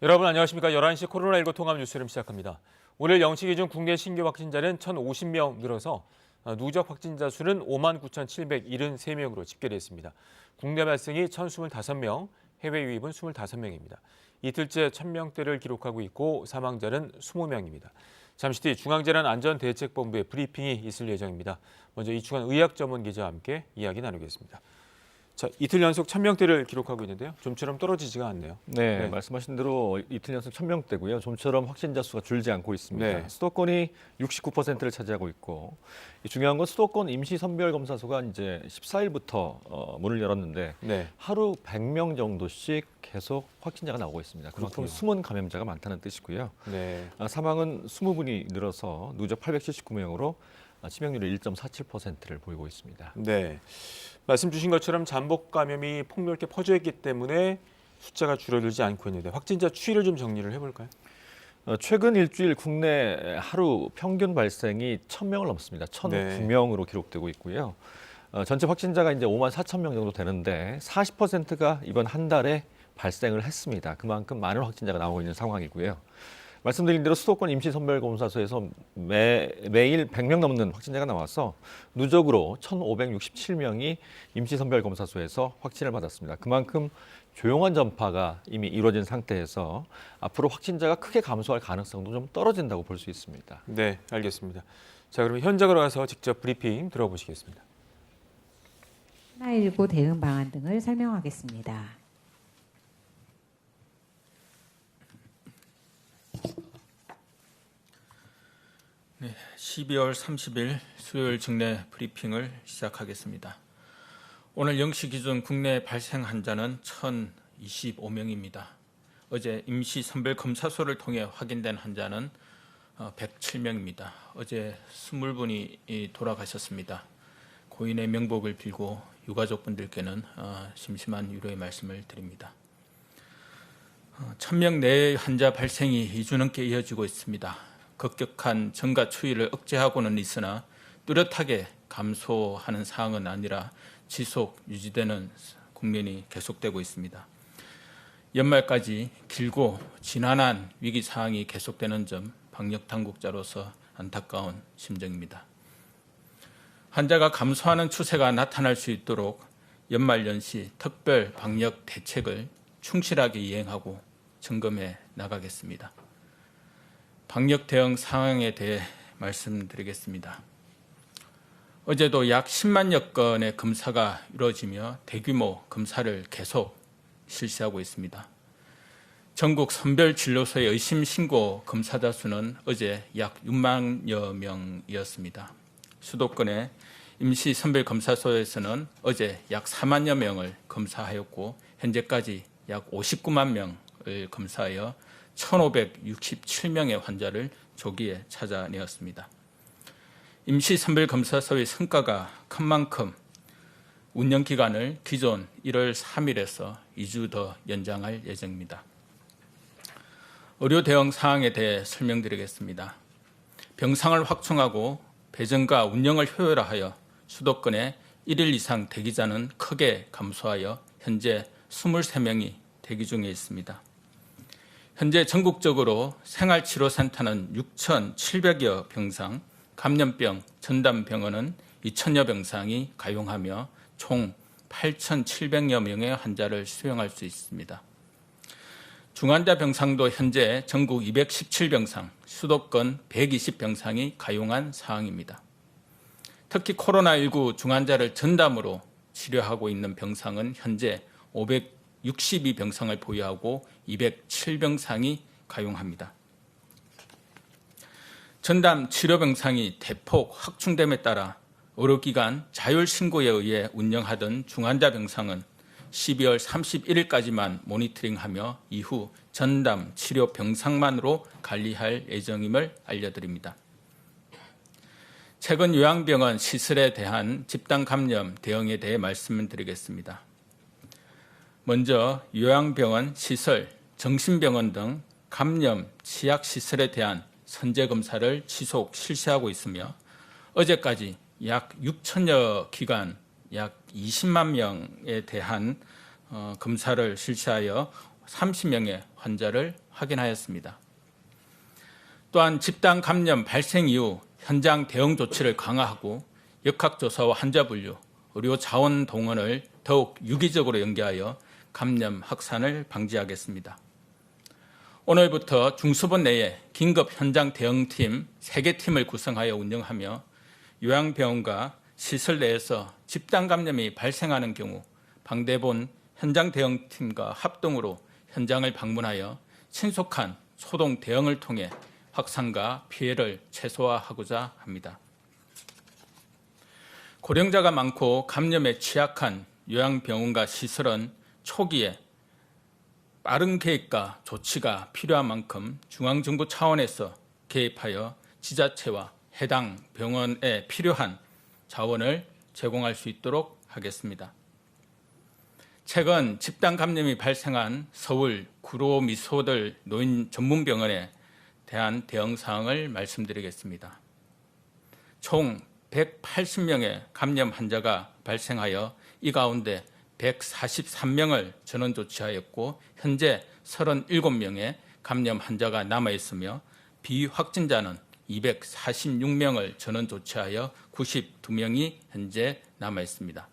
여러분 안녕하십니까. 11시 코로나19 통합 뉴스를 시작합니다. 오늘 0시 기준 국내 신규 확진자는 1,050명 늘어서 누적 확진자 수는 59,773명으로 집계됐습니다. 국내 발생이 1,025명, 해외 유입은 25명입니다. 이틀째 1,000명대를 기록하고 있고 사망자는 20명입니다. 잠시 뒤 중앙재난안전대책본부의 브리핑이 있을 예정입니다. 먼저 이충환 의학전문 기자와 함께 이야기 나누겠습니다. 자, 이틀 연속 1,000명대를 기록하고 있는데요. 좀처럼 떨어지지가 않네요. 네, 말씀하신 대로 이틀 연속 1,000명대고요. 좀처럼 확진자 수가 줄지 않고 있습니다. 네. 수도권이 69%를 차지하고 있고, 중요한 건 수도권 임시선별검사소가 이제 14일부터 문을 열었는데 네. 하루 100명 정도씩 계속 확진자가 나오고 있습니다. 그만큼 그렇군요. 숨은 감염자가 많다는 뜻이고요. 네. 사망은 20분이 늘어서 누적 879명으로 치명률이 1.47%를 보이고 있습니다. 네. 말씀 주신 것처럼 잠복 감염이 폭넓게 퍼져 있기 때문에 숫자가 줄어들지 않고 있는데 확진자 추이를 좀 정리를 해볼까요? 최근 일주일 국내 하루 평균 발생이 1,000명을 넘습니다. 1,009명으로 기록되고 있고요. 전체 확진자가 이제 54,000명 정도 되는데 40%가 이번 한 달에 발생을 했습니다. 그만큼 많은 확진자가 나오고 있는 상황이고요. 말씀드린 대로 수도권 임시선별검사소에서 매일 100명 넘는 확진자가 나와서 누적으로 1,567명이 임시선별검사소에서 확진을 받았습니다. 그만큼 조용한 전파가 이미 이루어진 상태에서 앞으로 확진자가 크게 감소할 가능성도 좀 떨어진다고 볼 수 있습니다. 네, 알겠습니다. 자, 그럼 현장으로 가서 직접 브리핑 들어보시겠습니다. 코로나19 대응 방안 등을 설명하겠습니다. 네, 12월 30일 수요일 정례 브리핑을 시작하겠습니다. 오늘 0시 기준 국내 발생 환자는 1,025명입니다. 어제 임시선별검사소를 통해 확인된 환자는 107명입니다. 어제 20분이 돌아가셨습니다. 고인의 명복을 빌고 유가족분들께는 심심한 위로의 말씀을 드립니다. 1,000명 내의 환자 발생이 2주 넘게 이어지고 있습니다. 급격한 증가 추이를 억제하고는 있으나 뚜렷하게 감소하는 사항은 아니라 지속 유지되는 국면이 계속되고 있습니다. 연말까지 길고 지난한 위기 상황이 계속되는 점 방역 당국자로서 안타까운 심정입니다. 환자가 감소하는 추세가 나타날 수 있도록 연말 연시 특별 방역 대책을 충실하게 이행하고 점검해 나가겠습니다. 방역 대응 상황에 대해 말씀드리겠습니다. 어제도 약 10만여 건의 검사가 이루어지며 대규모 검사를 계속 실시하고 있습니다. 전국 선별진료소의 의심 신고 검사자 수는 어제 약 6만여 명이었습니다. 수도권의 임시선별검사소에서는 어제 약 4만여 명을 검사하였고 현재까지 약 59만 명을 검사하여 1,567명의 환자를 조기에 찾아내었습니다. 임시선별검사소의 성과가 큰 만큼 운영기간을 기존 1월 3일에서 2주 더 연장할 예정입니다. 의료 대응 사항에 대해 설명드리겠습니다. 병상을 확충하고 배정과 운영을 효율화하여 수도권의 1일 이상 대기자는 크게 감소하여 현재 23명이 대기 중에 있습니다. 현재 전국적으로 생활치료센터는 6,700여 병상, 감염병 전담병원은 2,000여 병상이 가용하며 총 8,700여 명의 환자를 수용할 수 있습니다. 중환자 병상도 현재 전국 217병상, 수도권 120병상이 가용한 상황입니다. 특히 코로나19 중환자를 전담으로 치료하고 있는 병상은 현재 562병상을 보유하고 207병상이 가용합니다. 전담 치료병상이 대폭 확충됨에 따라 의료기관 자율신고에 의해 운영하던 중환자 병상은 12월 31일까지만 모니터링하며 이후 전담 치료 병상만으로 관리할 예정임을 알려드립니다. 최근 요양병원 시설에 대한 집단 감염 대응에 대해 말씀드리겠습니다. 먼저 요양병원 시설, 정신병원 등 감염 취약 시설에 대한 선제 검사를 지속 실시하고 있으며 어제까지 약 6천여 기관 약 20만 명에 대한 검사를 실시하여 30명의 환자를 확인하였습니다. 또한 집단 감염 발생 이후 현장 대응 조치를 강화하고 역학조사와 환자 분류, 의료 자원 동원을 더욱 유기적으로 연계하여 감염 확산을 방지하겠습니다. 오늘부터 중수본 내에 긴급 현장 대응팀 3개 팀을 구성하여 운영하며 요양병원과 시설 내에서 집단 감염이 발생하는 경우 방대본 현장 대응팀과 합동으로 현장을 방문하여 신속한 소동 대응을 통해 확산과 피해를 최소화하고자 합니다. 고령자가 많고 감염에 취약한 요양병원과 시설은 초기에 빠른 계획과 조치가 필요한 만큼 중앙정부 차원에서 개입하여 지자체와 해당 병원에 필요한 자원을 제공할 수 있도록 하겠습니다. 최근 집단 감염이 발생한 서울 구로미소들 노인 전문병원에 대한 대응 사항을 말씀드리겠습니다. 총 180명의 감염 환자가 발생하여 이 가운데 143명을 전원 조치하였고 현재 37명의 감염 환자가 남아있으며 비확진자는 246명을 전원 조치하여 92명이 현재 남아있습니다.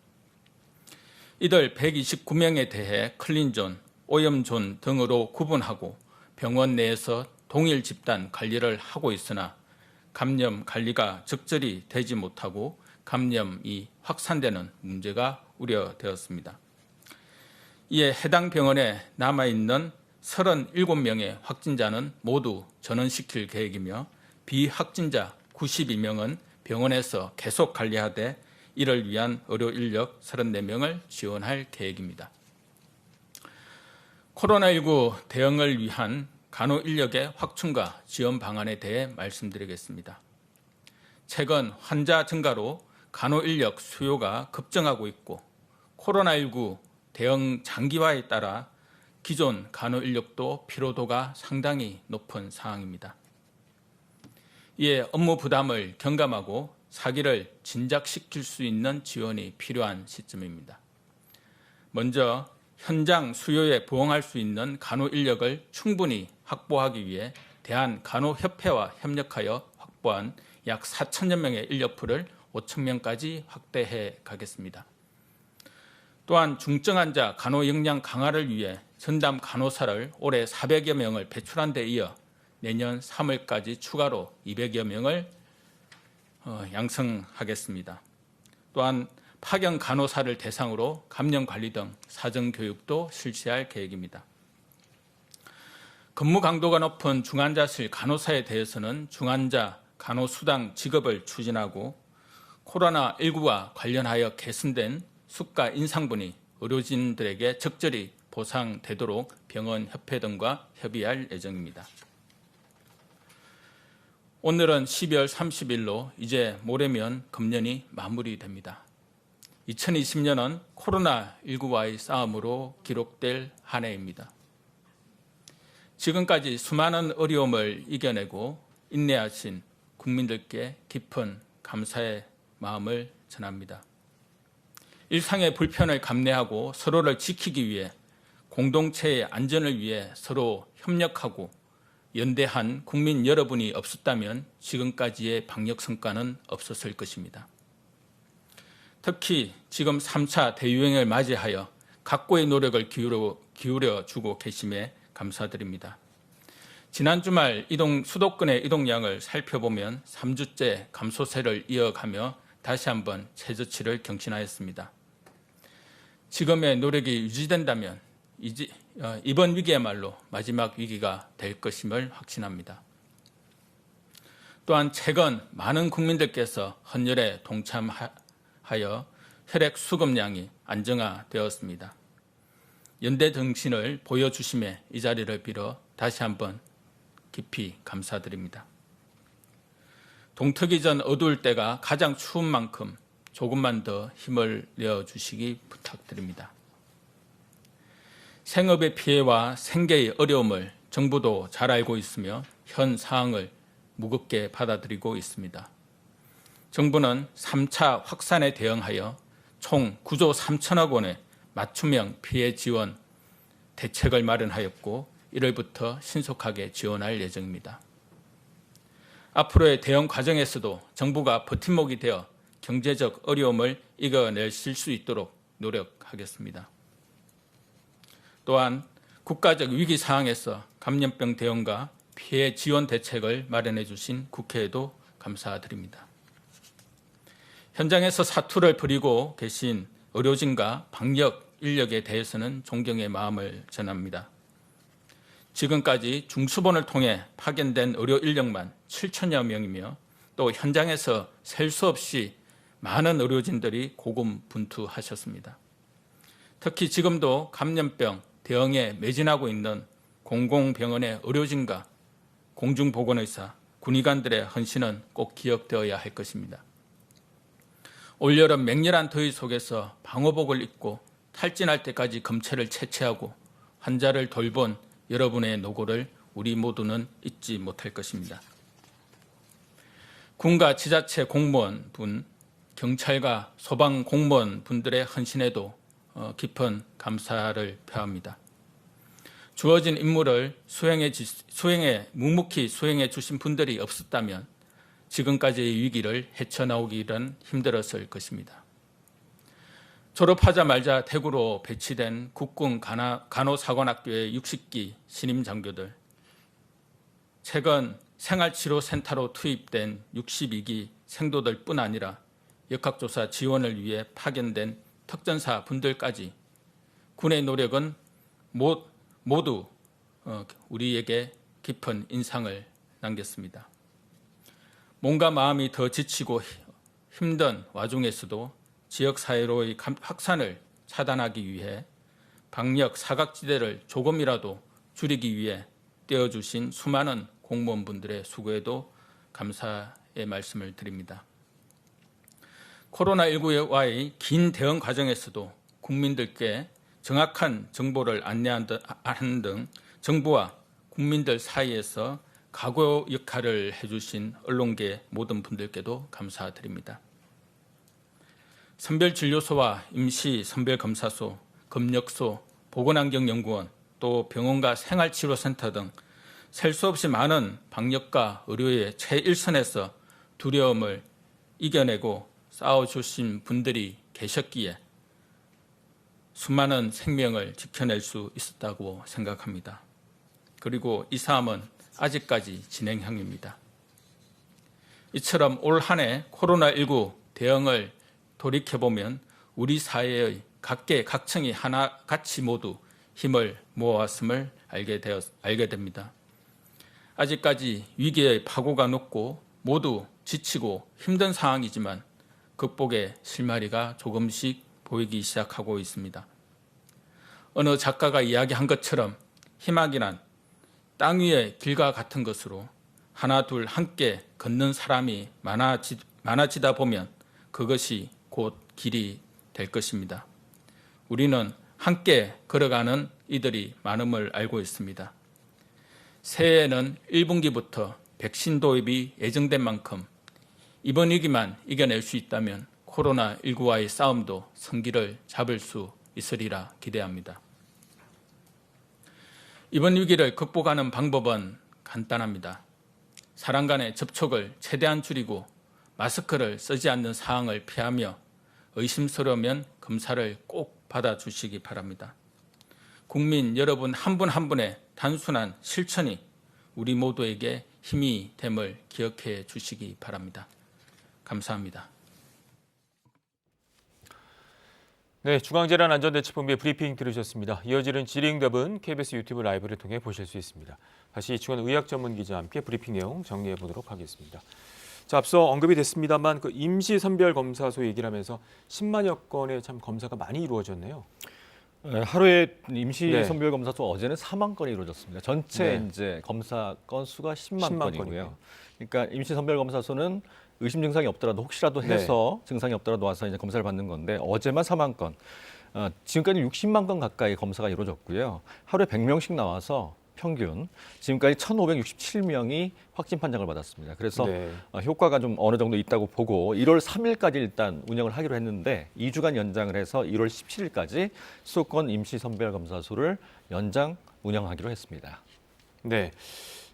이들 129명에 대해 클린존, 오염존 등으로 구분하고 병원 내에서 동일 집단 관리를 하고 있으나 감염 관리가 적절히 되지 못하고 감염이 확산되는 문제가 우려되었습니다. 이에 해당 병원에 남아있는 37명의 확진자는 모두 전원시킬 계획이며 비확진자 92명은 병원에서 계속 관리하되 이를 위한 의료 인력 34명을 지원할 계획입니다. 코로나19 대응을 위한 간호 인력의 확충과 지원 방안에 대해 말씀드리겠습니다. 최근 환자 증가로 간호 인력 수요가 급증하고 있고 코로나19 대응 장기화에 따라 기존 간호 인력도 피로도가 상당히 높은 상황입니다. 이에 업무 부담을 경감하고 사기를 진작시킬 수 있는 지원이 필요한 시점입니다. 먼저 현장 수요에 부응할 수 있는 간호 인력을 충분히 확보하기 위해 대한간호협회와 협력하여 확보한 약 4천여 명의 인력풀을 5천 명까지 확대해 가겠습니다. 또한 중증 환자 간호 역량 강화를 위해 전담 간호사를 올해 400여 명을 배출한 데 이어 내년 3월까지 추가로 200여 명을 양성하겠습니다. 또한 파견 간호사를 대상으로 감염 관리 등 사전 교육도 실시할 계획입니다. 근무 강도가 높은 중환자실 간호사에 대해서는 중환자 간호수당 지급을 추진하고 코로나19와 관련하여 개선된 수가 인상분이 의료진들에게 적절히 보상되도록 병원 협회 등과 협의할 예정입니다. 오늘은 12월 30일로 이제 모레면 금년이 마무리됩니다. 2020년은 코로나19와의 싸움으로 기록될 한 해입니다. 지금까지 수많은 어려움을 이겨내고 인내하신 국민들께 깊은 감사의 마음을 전합니다. 일상의 불편을 감내하고 서로를 지키기 위해 공동체의 안전을 위해 서로 협력하고 연대한 국민 여러분이 없었다면 지금까지의 방역 성과는 없었을 것입니다. 특히 지금 3차 대유행을 맞이하여 각고의 노력을 기울여 주고 계심에 감사드립니다. 지난 주말 수도권의 이동량을 살펴보면 3주째 감소세를 이어가며 다시 한번 최저치를 경신하였습니다. 지금의 노력이 유지된다면 이번 위기야말로 마지막 위기가 될 것임을 확신합니다. 또한 최근 많은 국민들께서 헌혈에 동참하여 혈액 수급량이 안정화되었습니다. 연대 정신을 보여주심에 이 자리를 빌어 다시 한번 깊이 감사드립니다. 동트기 전 어두울 때가 가장 추운 만큼 조금만 더 힘을 내어주시기 부탁드립니다. 생업의 피해와 생계의 어려움을 정부도 잘 알고 있으며 현 상황을 무겁게 받아들이고 있습니다. 정부는 3차 확산에 대응하여 총 9조 3천억 원의 맞춤형 피해 지원 대책을 마련하였고 1월부터 신속하게 지원할 예정입니다. 앞으로의 대응 과정에서도 정부가 버팀목이 되어 경제적 어려움을 이겨내실 수 있도록 노력하겠습니다. 또한 국가적 위기 상황에서 감염병 대응과 피해 지원 대책을 마련해 주신 국회에도 감사드립니다. 현장에서 사투를 벌이고 계신 의료진과 방역 인력에 대해서는 존경의 마음을 전합니다. 지금까지 중수본을 통해 파견된 의료 인력만 7천여 명이며 또 현장에서 셀 수 없이 많은 의료진들이 고군분투하셨습니다. 특히 지금도 감염병 대응에 매진하고 있는 공공병원의 의료진과 공중보건의사, 군의관들의 헌신은 꼭 기억되어야 할 것입니다. 올여름 맹렬한 더위 속에서 방호복을 입고 탈진할 때까지 검체를 채취하고 환자를 돌본 여러분의 노고를 우리 모두는 잊지 못할 것입니다. 군과 지자체 공무원분, 경찰과 소방 공무원분들의 헌신에도 깊은 감사를 표합니다. 주어진 임무를 묵묵히 수행해 주신 분들이 없었다면 지금까지의 위기를 헤쳐나오기는 힘들었을 것입니다. 졸업하자마자 대구로 배치된 국군 간호사관학교의 60기 신임 장교들, 최근 생활치료센터로 투입된 62기 생도들뿐 아니라 역학조사 지원을 위해 파견된 특전사 분들까지 군의 노력은 모두 우리에게 깊은 인상을 남겼습니다. 몸과 마음이 더 지치고 힘든 와중에서도 지역사회로의 확산을 차단하기 위해 방역 사각지대를 조금이라도 줄이기 위해 떼어주신 수많은 공무원분들의 수고에도 감사의 말씀을 드립니다. 코로나19와의 긴 대응 과정에서도 국민들께 정확한 정보를 안내하는 등 정부와 국민들 사이에서 각오 역할을 해주신 언론계 모든 분들께도 감사드립니다. 선별진료소와 임시선별검사소, 검역소, 보건환경연구원, 또 병원과 생활치료센터 등 셀 수 없이 많은 방역과 의료의 최일선에서 두려움을 이겨내고 싸워주신 분들이 계셨기에 수많은 생명을 지켜낼 수 있었다고 생각합니다. 그리고 이 싸움은 아직까지 진행형입니다. 이처럼 올 한 해 코로나19 대응을 돌이켜보면 우리 사회의 각계각층이 하나같이 모두 힘을 모아왔음을 알게 됩니다. 아직까지 위기의 파고가 높고 모두 지치고 힘든 상황이지만 극복의 실마리가 조금씩 보이기 시작하고 있습니다. 어느 작가가 이야기한 것처럼 희망이란 땅 위의 길과 같은 것으로 하나 둘 함께 걷는 사람이 많아지다 보면 그것이 곧 길이 될 것입니다. 우리는 함께 걸어가는 이들이 많음을 알고 있습니다. 새해에는 1분기부터 백신 도입이 예정된 만큼 이번 위기만 이겨낼 수 있다면 코로나19와의 싸움도 성기를 잡을 수 있으리라 기대합니다. 이번 위기를 극복하는 방법은 간단합니다. 사람 간의 접촉을 최대한 줄이고 마스크를 쓰지 않는 상황을 피하며 의심스러우면 검사를 꼭 받아주시기 바랍니다. 국민 여러분 한 분 한 분의 단순한 실천이 우리 모두에게 힘이 됨을 기억해 주시기 바랍니다. 감사합니다. 네, 중앙재난안전대책본부의 브리핑 들으셨습니다. 이어지는 질의응답은 KBS 유튜브 라이브를 통해 보실 수 있습니다. 다시 이충원 의학 전문 기자와 함께 브리핑 내용 정리해 보도록 하겠습니다. 자, 앞서 언급이 됐습니다만 그 임시선별검사소 얘기를 하면서 10만여 건의 참 검사가 많이 이루어졌네요. 하루에 임시선별검사소 어제는 4만 건이 이루어졌습니다. 전체 네. 이제 검사 건 수가 10만 10만 건이고요. 건이네요. 그러니까 임시선별검사소는 의심 증상이 없더라도 혹시라도 해서 증상이 없더라도 와서 이제 검사를 받는 건데 어제만 4만 건, 지금까지 60만 건 가까이 검사가 이루어졌고요. 하루에 100명씩 나와서 평균 지금까지 1,567명이 확진 판정을 받았습니다. 그래서 네. 효과가 좀 어느 정도 있다고 보고 1월 3일까지 일단 운영을 하기로 했는데 2주간 연장을 해서 1월 17일까지 수도권 임시선별검사소를 연장 운영하기로 했습니다. 네.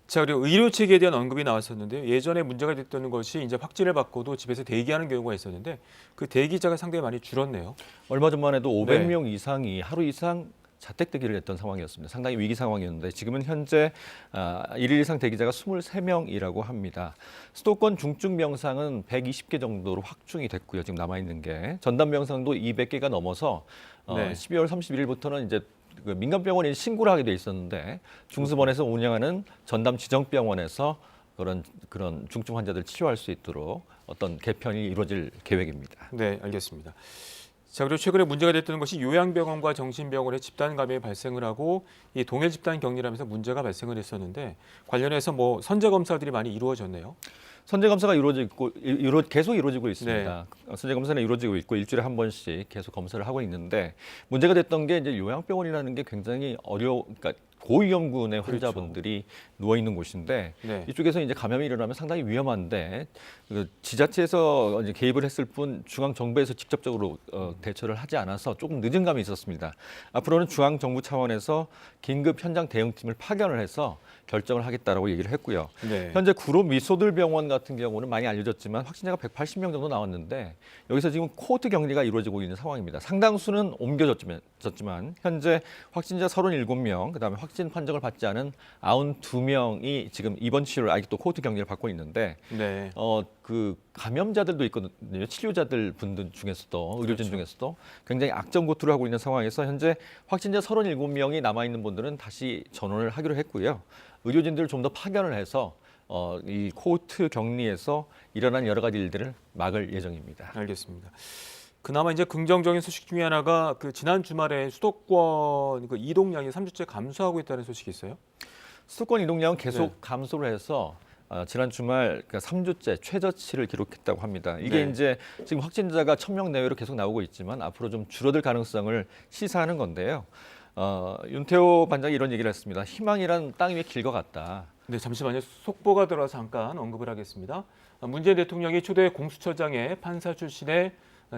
자, 그리고 의료 체계에 대한 언급이 나왔었는데요. 예전에 문제가 됐던 것이 이제 확진을 받고도 집에서 대기하는 경우가 있었는데 그 대기자가 상당히 많이 줄었네요. 얼마 전만 해도 500명 이상이 하루 이상 자택대기를 했던 상황이었습니다. 상당히 위기 상황이었는데 지금은 현재 1일 이상 대기자가 23명이라고 합니다. 수도권 중증 병상은 120개 정도로 확충이 됐고요. 지금 남아있는 게. 전담 병상도 200개가 넘어서 네. 12월 31일부터는 이제 그 민간병원이 신고를 하게 돼 있었는데 중수본에서 운영하는 전담 지정병원에서 그런 중증 환자들 치료할 수 있도록 어떤 개편이 이루어질 계획입니다. 네, 알겠습니다. 자, 그리고 최근에 문제가 됐던 것이 요양병원과 정신병원의 집단 감염이 발생을 하고 이 동일 집단 격리라면서 문제가 발생을 했었는데 관련해서 뭐 선제 검사들이 많이 이루어졌네요. 선제 검사가 계속 이루어지고 있습니다. 선제 검사는 이루어지고 있고 일주일에 한 번씩 계속 검사를 하고 있는데 문제가 됐던 게 이제 요양병원이라는 게 굉장히 그러니까 고위험군의 환자분들이 누워 있는 곳인데 네. 이쪽에서 이제 감염이 일어나면 상당히 위험한데 지자체에서 이제 개입을 했을 뿐 중앙 정부에서 직접적으로 대처를 하지 않아서 조금 늦은 감이 있었습니다. 앞으로는 중앙 정부 차원에서 긴급 현장 대응팀을 파견을 해서 결정을 하겠다라고 얘기를 했고요. 네. 현재 구로 미소들 병원 같은 경우는 많이 알려졌지만 확진자가 180명 정도 나왔는데 여기서 지금 코호트 격리가 이루어지고 있는 상황입니다. 상당수는 옮겨졌지만 현재 확진자 37명, 그다음에 확진 판정을 받지 않은 92명이 지금 입원 치료를 아직도 코호트 격리를 받고 있는데 네. 그 감염자들도 있거든요. 치료자들 분들 중에서도 의료진 중에서도 굉장히 악정고투를 하고 있는 상황에서 현재 확진자 37명이 남아 있는 분들은 다시 전원을 하기로 했고요. 의료진들을 좀 더 파견을 해서 이 코호트 격리에서 일어난 여러 가지 일들을 막을 예정입니다. 알겠습니다. 그나마 이제 긍정적인 소식 중에 하나가 그 지난 주말에 수도권 그 이동량이 3주째 감소하고 있다는 소식이 있어요. 수도권 이동량은 계속 네. 감소를 해서 지난 주말 그러니까 3주째 최저치를 기록했다고 합니다. 이게 네. 이제 지금 확진자가 1,000명 내외로 계속 나오고 있지만 앞으로 좀 줄어들 가능성을 시사하는 건데요. 윤태호 반장이 이런 얘기를 했습니다. 희망이란 땅 위에 길 것 같다. 네, 잠시만요. 속보가 들어와서 잠깐 언급을 하겠습니다. 문재인 대통령이 초대 공수처장에 판사 출신의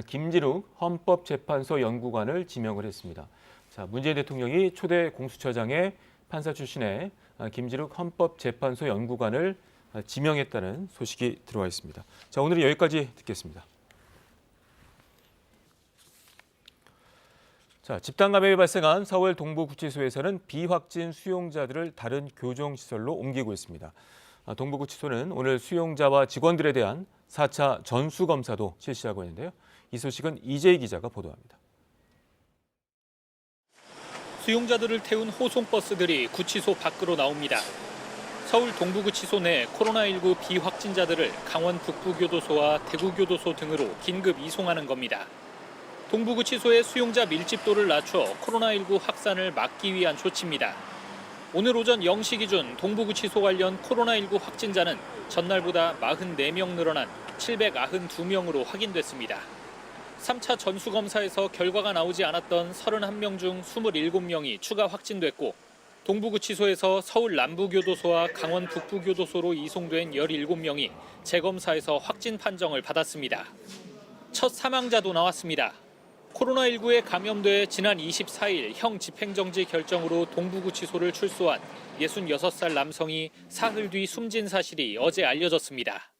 김지룩 헌법재판소 연구관을 지명을 했습니다. 자, 문재인 대통령이 초대 공수처장에 판사 출신의 김지룩 헌법재판소 연구관을 지명했다는 소식이 들어와 있습니다. 자, 오늘은 여기까지 듣겠습니다. 자, 집단 감염이 발생한 서울 동부구치소에서는 비확진 수용자들을 다른 교정시설로 옮기고 있습니다. 동부구치소는 오늘 수용자와 직원들에 대한 4차 전수검사도 실시하고 있는데요. 이 소식은 이재희 기자가 보도합니다. 수용자들을 태운 호송버스들이 구치소 밖으로 나옵니다. 서울 동부구치소 내 코로나19 비확진자들을 강원 북부교도소와 대구교도소 등으로 긴급 이송하는 겁니다. 동부구치소의 수용자 밀집도를 낮춰 코로나19 확산을 막기 위한 조치입니다. 오늘 오전 0시 기준 동부구치소 관련 코로나19 확진자는 전날보다 44명 늘어난 792명으로 확인됐습니다. 3차 전수검사에서 결과가 나오지 않았던 31명 중 27명이 추가 확진됐고 동부구치소에서 서울 남부교도소와 강원 북부교도소로 이송된 17명이 재검사에서 확진 판정을 받았습니다. 첫 사망자도 나왔습니다. 코로나19에 감염돼 지난 24일 형 집행정지 결정으로 동부구치소를 출소한 66살 남성이 사흘 뒤 숨진 사실이 어제 알려졌습니다.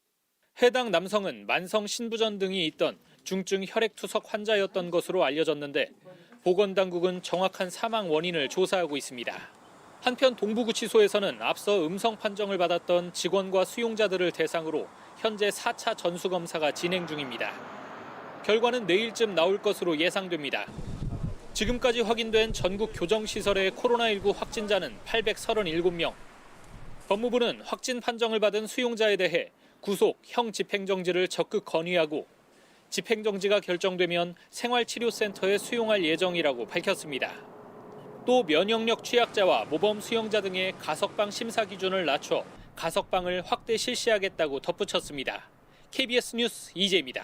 해당 남성은 만성 신부전 등이 있던 중증 혈액투석 환자였던 것으로 알려졌는데 보건당국은 정확한 사망 원인을 조사하고 있습니다. 한편 동부구치소에서는 앞서 음성 판정을 받았던 직원과 수용자들을 대상으로 현재 4차 전수검사가 진행 중입니다. 결과는 내일쯤 나올 것으로 예상됩니다. 지금까지 확인된 전국 교정시설의 코로나19 확진자는 837명. 법무부는 확진 판정을 받은 수용자에 대해 구속, 형 집행정지를 적극 건의하고 집행정지가 결정되면 생활치료센터에 수용할 예정이라고 밝혔습니다. 또 면역력 취약자와 모범 수용자 등의 가석방 심사 기준을 낮춰 가석방을 확대 실시하겠다고 덧붙였습니다. KBS 뉴스 이재입니다.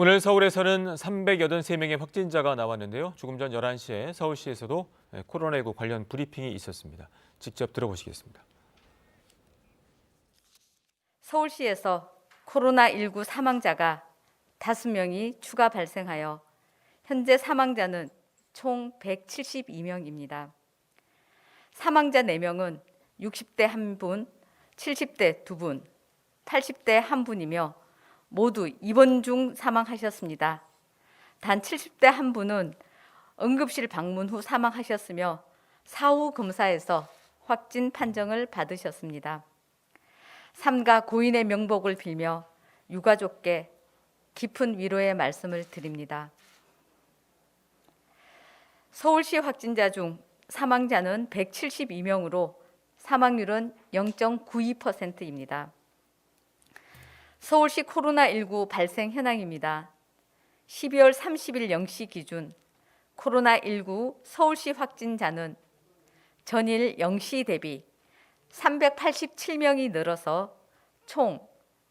오늘 서울에서는 383명의 확진자가 나왔는데요. 조금 전 11시에 서울시에서도 코로나19 관련 브리핑이 있었습니다. 직접 들어보시겠습니다. 서울시에서 코로나19 사망자가 5명이 추가 발생하여 현재 사망자는 총 172명입니다. 사망자 4명은 60대 1분, 70대 2분, 80대 1분이며 모두 입원 중 사망하셨습니다. 단 70대 1분은 응급실 방문 후 사망하셨으며 사후 검사에서 확진 판정을 받으셨습니다. 삼가 고인의 명복을 빌며 유가족께 깊은 위로의 말씀을 드립니다. 서울시 확진자 중 사망자는 172명으로 사망률은 0.92%입니다. 서울시 코로나19 발생 현황입니다. 12월 30일 0시 기준 코로나19 서울시 확진자는 전일 0시 대비 387명이 늘어서 총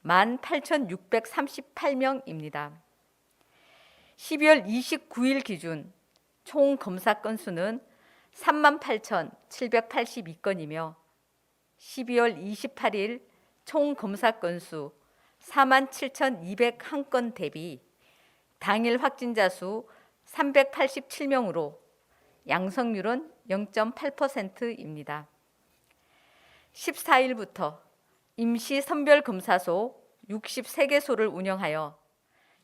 18,638명입니다. 12월 29일 기준 총 검사 건수는 38,782건이며 12월 28일 총 검사 건수 47,201건 대비 당일 확진자 수 387명으로 양성률은 0.8%입니다. 14일부터 임시 선별검사소 63개소를 운영하여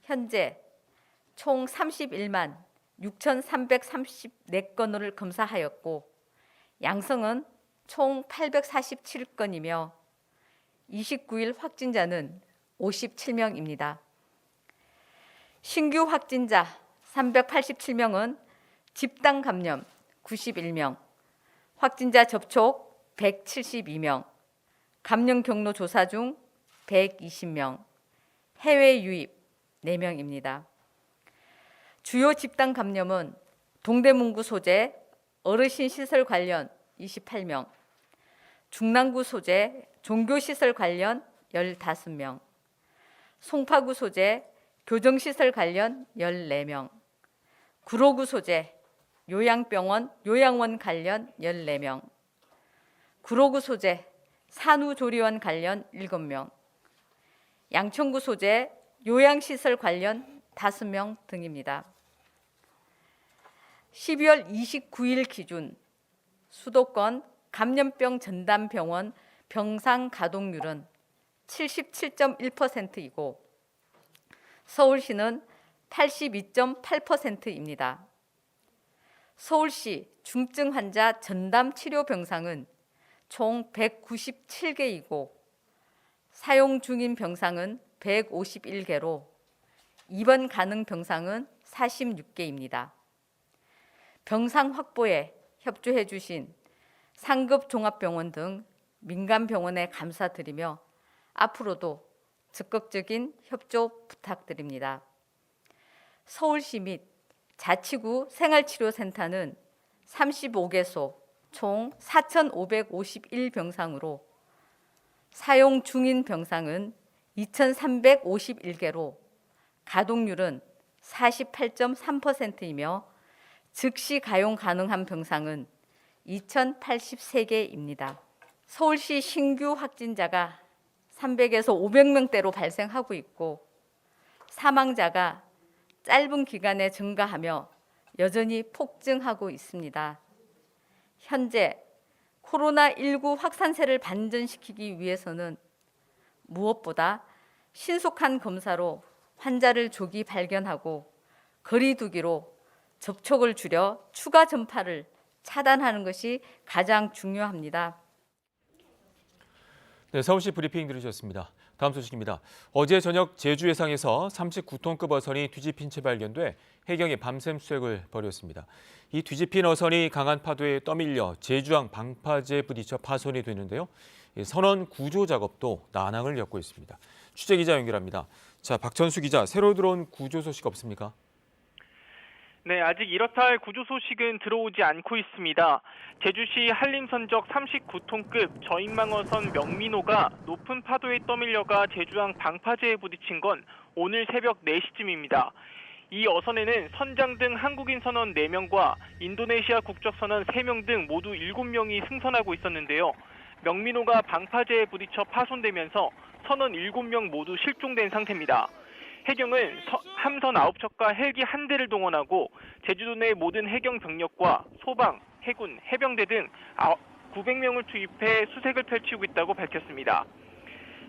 현재 총 31만 6,334건을 검사하였고 양성은 총 847건이며 29일 확진자는 57명입니다. 신규 확진자 387명은 집단 감염 91명, 확진자 접촉 172명, 감염 경로 조사 중 120명, 해외 유입 4명입니다. 주요 집단 감염은 동대문구 소재 어르신 시설 관련 28명, 중랑구 소재 종교시설 관련 15명, 송파구 소재 교정시설 관련 14명, 구로구 소재 요양병원, 요양원 관련 14명, 구로구 소재 산후조리원 관련 7명, 양천구 소재 요양시설 관련 5명 등입니다. 12월 29일 기준 수도권 감염병 전담병원 병상 가동률은 77.1%이고 서울시는 82.8%입니다. 서울시 중증 환자 전담 치료 병상은 총 197개이고 사용 중인 병상은 151개로 입원 가능 병상은 46개입니다. 병상 확보에 협조해 주신 상급 종합병원 등 민간병원에 감사드리며 앞으로도 적극적인 협조 부탁드립니다. 서울시 및 자치구 생활치료센터는 35개소 총 4,551병상으로 사용 중인 병상은 2,351개로 가동률은 48.3%이며 즉시 가용 가능한 병상은 2,083개입니다. 서울시 신규 확진자가 300에서 500명대로 발생하고 있고 사망자가 짧은 기간에 증가하며 여전히 폭증하고 있습니다. 현재 코로나19 확산세를 반전시키기 위해서는 무엇보다 신속한 검사로 환자를 조기 발견하고 거리 두기로 접촉을 줄여 추가 전파를 차단하는 것이 가장 중요합니다. 네, 서울시 브리핑 들으셨습니다. 다음 소식입니다. 어제 저녁 제주 해상에서 39톤급 어선이 뒤집힌 채 발견돼 해경이 밤샘 수색을 벌였습니다. 이 뒤집힌 어선이 강한 파도에 떠밀려 제주항 방파제에 부딪혀 파손이 되는데요. 선원 구조 작업도 난항을 겪고 있습니다. 취재 기자 연결합니다. 자, 박천수 기자, 새로 들어온 구조 소식 없습니까? 네, 아직 이렇다 할 구조 소식은 들어오지 않고 있습니다. 제주시 한림선적 39톤급 저인망어선 명민호가 높은 파도에 떠밀려가 제주항 방파제에 부딪힌 건 오늘 새벽 4시쯤입니다. 이 어선에는 선장 등 한국인 선원 4명과 인도네시아 국적 선원 3명 등 모두 7명이 승선하고 있었는데요. 명민호가 방파제에 부딪혀 파손되면서 선원 7명 모두 실종된 상태입니다. 해경은 함선 9척과 헬기 1대를 동원하고 제주도 내 모든 해경 병력과 소방, 해군, 해병대 등 900명을 투입해 수색을 펼치고 있다고 밝혔습니다.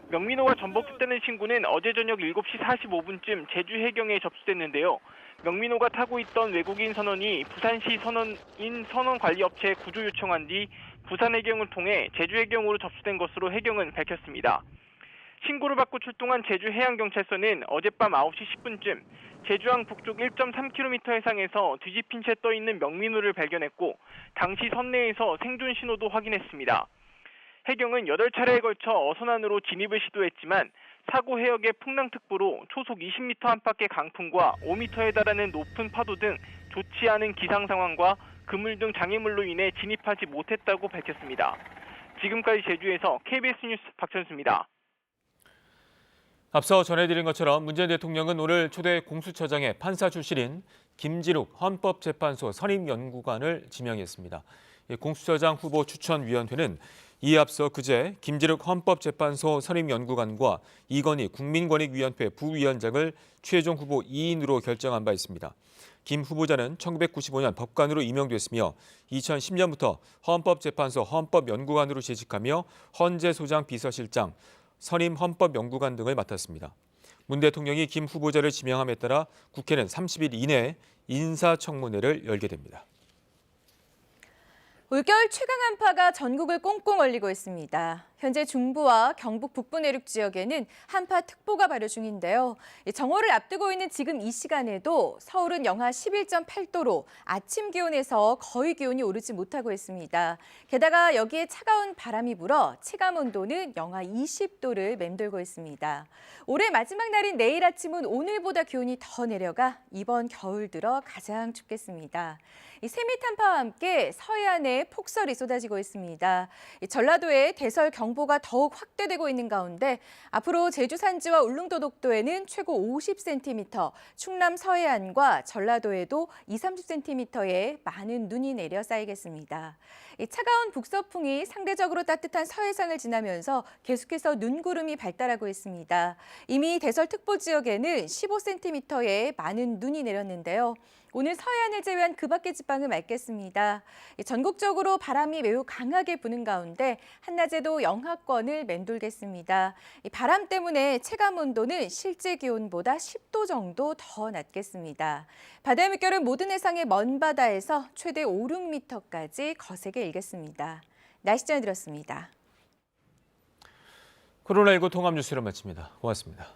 명민호가 전복됐다는 신고는 어제 저녁 7시 45분쯤 제주 해경에 접수됐는데요. 명민호가 타고 있던 외국인 선원이 부산시 선원인 선원관리업체에 구조 요청한 뒤 부산해경을 통해 제주해경으로 접수된 것으로 해경은 밝혔습니다. 신고를 받고 출동한 제주해양경찰서는 어젯밤 9시 10분쯤 제주항 북쪽 1.3km 해상에서 뒤집힌 채 떠있는 명민호를 발견했고 당시 선내에서 생존 신호도 확인했습니다. 해경은 8차례에 걸쳐 어선 안으로 진입을 시도했지만 사고 해역의 풍랑특보로 초속 20m 안팎의 강풍과 5m에 달하는 높은 파도 등 좋지 않은 기상 상황과 그물 등 장애물로 인해 진입하지 못했다고 밝혔습니다. 지금까지 제주에서 KBS 뉴스 박천수입니다. 앞서 전해드린 것처럼 문재인 대통령은 오늘 초대 공수처장에 판사 출신인 김진욱 헌법재판소 선임연구관을 지명했습니다. 공수처장 후보 추천위원회는 이에 앞서 그제 김진욱 헌법재판소 선임연구관과 이건희 국민권익위원회 부위원장을 최종 후보 2인으로 결정한 바 있습니다. 김 후보자는 1995년 법관으로 임명됐으며 2010년부터 헌법재판소 헌법연구관으로 재직하며 헌재소장 비서실장, 선임헌법연구관 등을 맡았습니다. 문 대통령이 김 후보자를 지명함에 따라 국회는 30일 이내에 인사청문회를 열게 됩니다. 올겨울 최강 한파가 전국을 꽁꽁 얼리고 있습니다. 현재 중부와 경북 북부 내륙 지역에는 한파특보가 발효 중인데요. 정오를 앞두고 있는 지금 이 시간에도 서울은 영하 11.8도로 아침 기온에서 거의 기온이 오르지 못하고 있습니다. 게다가 여기에 차가운 바람이 불어 체감온도는 영하 20도를 맴돌고 있습니다. 올해 마지막 날인 내일 아침은 오늘보다 기온이 더 내려가 이번 겨울 들어 가장 춥겠습니다. 세미 한파와 함께 서해안에 폭설이 쏟아지고 있습니다. 전라도에 대설 경보가 더욱 확대되고 있는 가운데 앞으로 제주 산지와 울릉도 독도에는 최고 50cm, 충남 서해안과 전라도에도 20-30cm의 많은 눈이 내려 쌓이겠습니다. 차가운 북서풍이 상대적으로 따뜻한 서해상을 지나면서 계속해서 눈구름이 발달하고 있습니다. 이미 대설특보 지역에는 15cm의 많은 눈이 내렸는데요. 오늘 서해안을 제외한 그 밖의 지방은 맑겠습니다. 전국적으로 바람이 매우 강하게 부는 가운데 한낮에도 영하권을 맴돌겠습니다. 바람 때문에 체감온도는 실제 기온보다 10도 정도 더 낮겠습니다. 바다의 물결은 모든 해상의 먼 바다에서 최대 5, 6m까지 거세게 일겠습니다. 날씨 전해드렸습니다. 코로나19 통합 뉴스를 마칩니다. 고맙습니다.